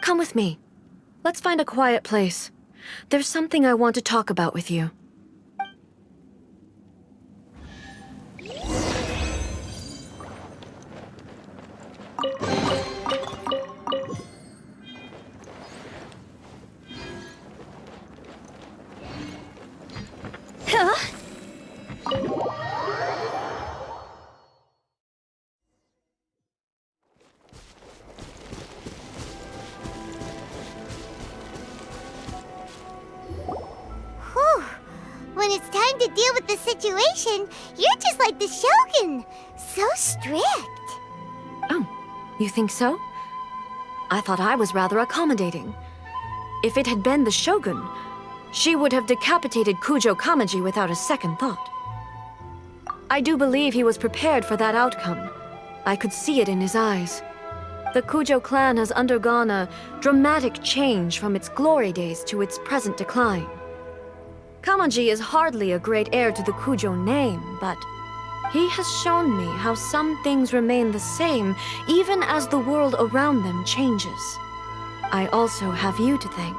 Come with me. Let's find a quiet place. There's something I want to talk about with you. Huh? Whew. When it's time to deal with the situation, you're just like the Shogun. So strict. Oh, you think so? I thought I was rather accommodating. If it had been the Shogun, she would have decapitated Kujo Kamaji without a second thought. I do believe he was prepared for that outcome. I could see it in his eyes. The Kujo clan has undergone a dramatic change from its glory days to its present decline. Kamaji is hardly a great heir to the Kujo name, but he has shown me how some things remain the same even as the world around them changes. I also have you to thank.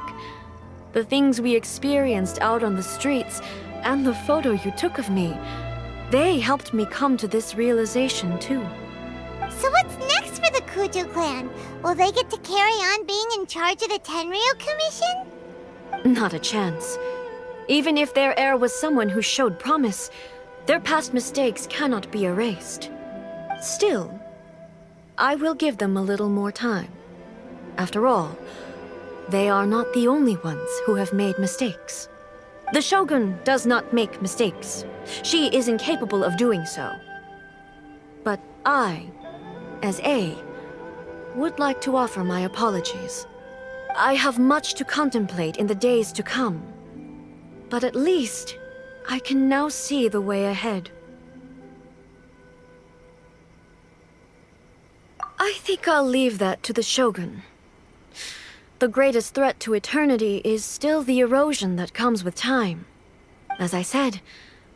The things we experienced out on the streets, and the photo you took of me, they helped me come to this realization too. So what's next for the Kujo clan? Will they get to carry on being in charge of the Tenryou Commission? Not a chance. Even if their heir was someone who showed promise, their past mistakes cannot be erased. Still, I will give them a little more time. After all, they are not the only ones who have made mistakes. The Shogun does not make mistakes. She is incapable of doing so. But I, as A, would like to offer my apologies. I have much to contemplate in the days to come. But at least, I can now see the way ahead. I think I'll leave that to the Shogun. The greatest threat to eternity is still the erosion that comes with time. As I said,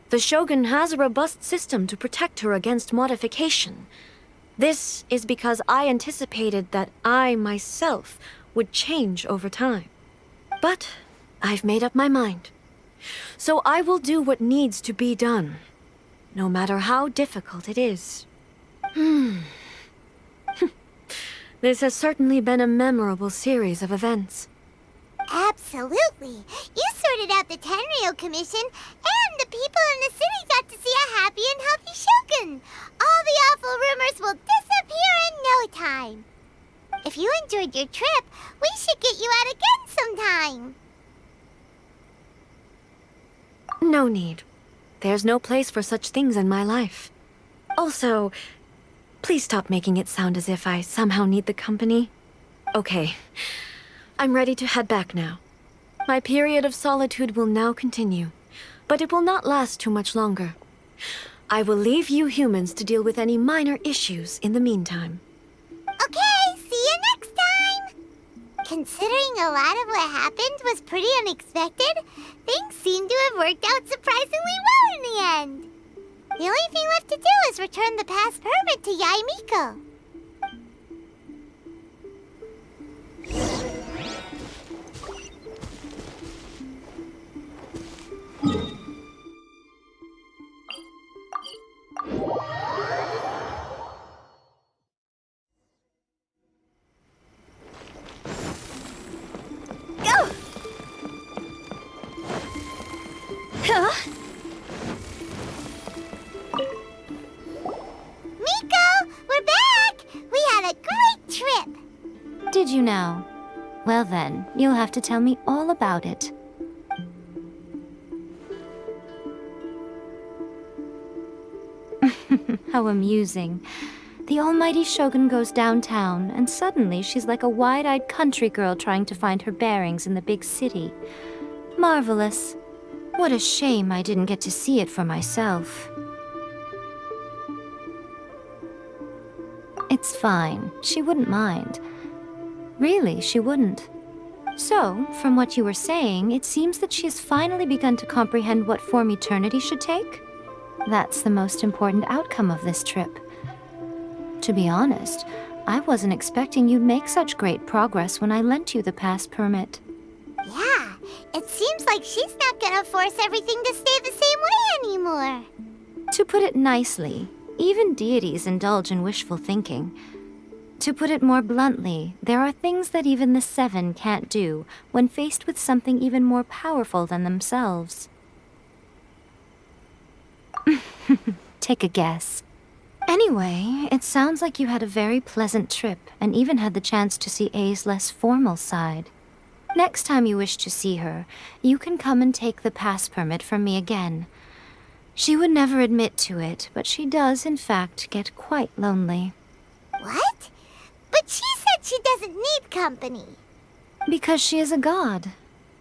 the Shogun has a robust system to protect her against modification. This is because I anticipated that I myself would change over time. But I've made up my mind. So I will do what needs to be done, no matter how difficult it is. This has certainly been a memorable series of events. Absolutely. You sorted out the Tenryou Commission, and the people in the city got to see a happy and healthy Shogun. All the awful rumors will disappear in no time. If you enjoyed your trip, we should get you out again sometime. No need. There's no place for such things in my life. Also, please stop making it sound as if I somehow need the company. Okay, I'm ready to head back now. My period of solitude will now continue, but it will not last too much longer. I will leave you humans to deal with any minor issues in the meantime. Okay, see you next time! Considering a lot of what happened was pretty unexpected, things seem to have worked out surprisingly well in the end. The only thing left to do is return the past permit to Yae Miko. Go! Huh? Miko, we're back! We had a great trip! Did you now? Well then, you'll have to tell me all about it. How amusing. The almighty Shogun goes downtown, and suddenly she's like a wide-eyed country girl trying to find her bearings in the big city. Marvelous. What a shame I didn't get to see it for myself. It's fine. She wouldn't mind. Really, she wouldn't. So, from what you were saying, it seems that she has finally begun to comprehend what form eternity should take? That's the most important outcome of this trip. To be honest, I wasn't expecting you'd make such great progress when I lent you the pass permit. Yeah, it seems like she's not gonna force everything to stay the same way anymore. To put it nicely, even deities indulge in wishful thinking. To put it more bluntly, there are things that even the Seven can't do when faced with something even more powerful than themselves. Take a guess. Anyway, it sounds like you had a very pleasant trip and even had the chance to see A's less formal side. Next time you wish to see her, you can come and take the pass permit from me again. She would never admit to it, but she does, in fact, get quite lonely. What? But she said she doesn't need company. Because she is a god.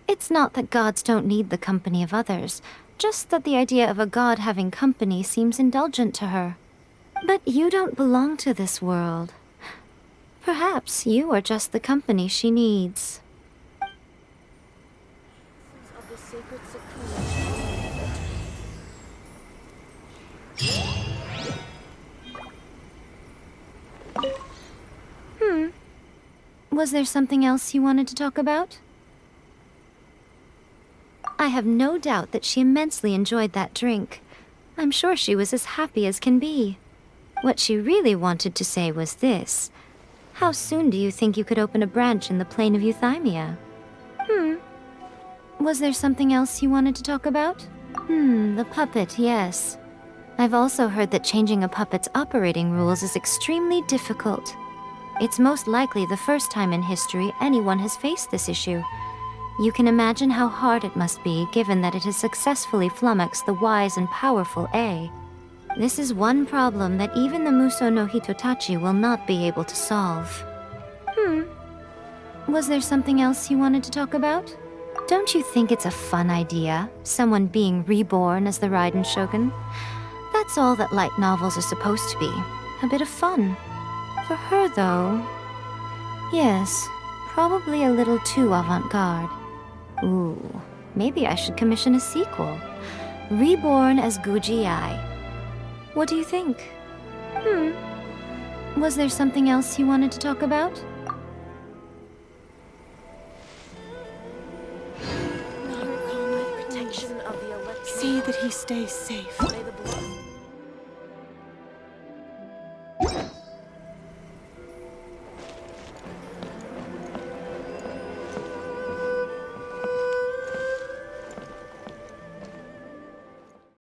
It's not that gods don't need the company of others, just that the idea of a god having company seems indulgent to her. But you don't belong to this world. Perhaps you are just the company she needs. Of the sacred Was there something else you wanted to talk about? I have no doubt that she immensely enjoyed that drink. I'm sure she was as happy as can be. What she really wanted to say was this. How soon do you think you could open a branch in the plane of Euthymia? Was there something else you wanted to talk about? The puppet, yes. I've also heard that changing a puppet's operating rules is extremely difficult. It's most likely the first time in history anyone has faced this issue. You can imagine how hard it must be, given that it has successfully flummoxed the wise and powerful A. This is one problem that even the Muso no Hitotachi will not be able to solve. Was there something else you wanted to talk about? Don't you think it's a fun idea, someone being reborn as the Raiden Shogun? That's all that light novels are supposed to be, a bit of fun. For her, though, yes, probably a little too avant-garde. Ooh, maybe I should commission a sequel. Reborn as Guji Ai. What do you think? Was there something else you wanted to talk about? protection of the electro. See that he stays safe. May the blood